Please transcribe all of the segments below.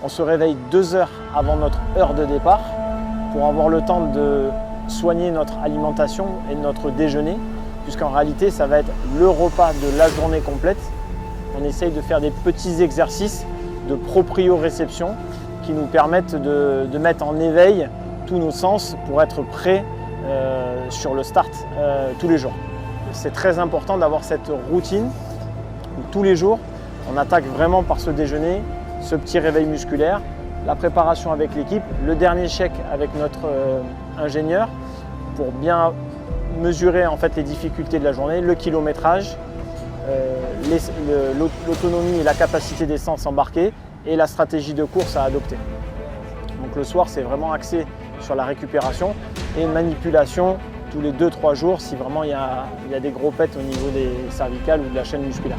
On se réveille 2 heures avant notre heure de départ pour avoir le temps de soigner notre alimentation et notre déjeuner, puisqu'en réalité, ça va être le repas de la journée complète. On essaye de faire des petits exercices de proprioréception qui nous permettent de mettre en éveil tous nos sens pour être prêts sur le start tous les jours. C'est très important d'avoir cette routine où tous les jours, on attaque vraiment par ce déjeuner, ce petit réveil musculaire, la préparation avec l'équipe, le dernier check avec notre ingénieur pour bien mesurer en fait les difficultés de la journée, le kilométrage, l'autonomie et la capacité d'essence embarquée et la stratégie de course à adopter. Donc le soir, c'est vraiment axé sur la récupération et une manipulation tous les 2-3 jours si vraiment il y a des gros pets au niveau des cervicales ou de la chaîne musculaire.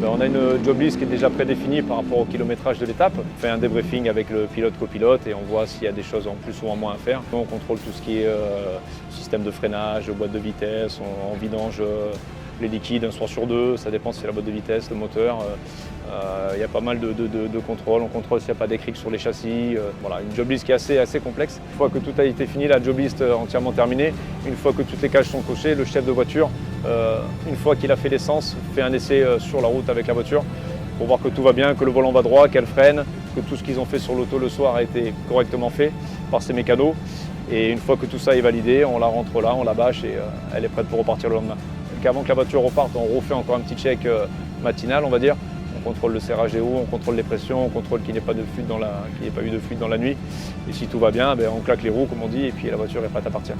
On a une job list qui est déjà prédéfinie par rapport au kilométrage de l'étape. On fait un débriefing avec le pilote-copilote et on voit s'il y a des choses en plus ou en moins à faire. On contrôle tout ce qui est système de freinage, boîte de vitesse, on vidange les liquides un soir sur deux, ça dépend si c'est la boîte de vitesse, le moteur. Il y a pas mal de contrôles, on contrôle s'il n'y a pas d'écrits sur les châssis. Voilà, une job list qui est assez complexe. Une fois que tout a été fini, la job list entièrement terminée, une fois que toutes les cages sont cochées, le chef de voiture, une fois qu'il a fait l'essence, fait un essai sur la route avec la voiture pour voir que tout va bien, que le volant va droit, qu'elle freine, que tout ce qu'ils ont fait sur l'auto le soir a été correctement fait par ces mécanos. Et une fois que tout ça est validé, on la rentre là, on la bâche et elle est prête pour repartir le lendemain. Donc avant que la voiture reparte, on refait encore un petit check matinal, on va dire. On contrôle le serrage des roues, on contrôle les pressions, on contrôle qu'il n'y ait pas eu de fuite dans la nuit. Et si tout va bien, on claque les roues, comme on dit, et puis la voiture est prête à partir.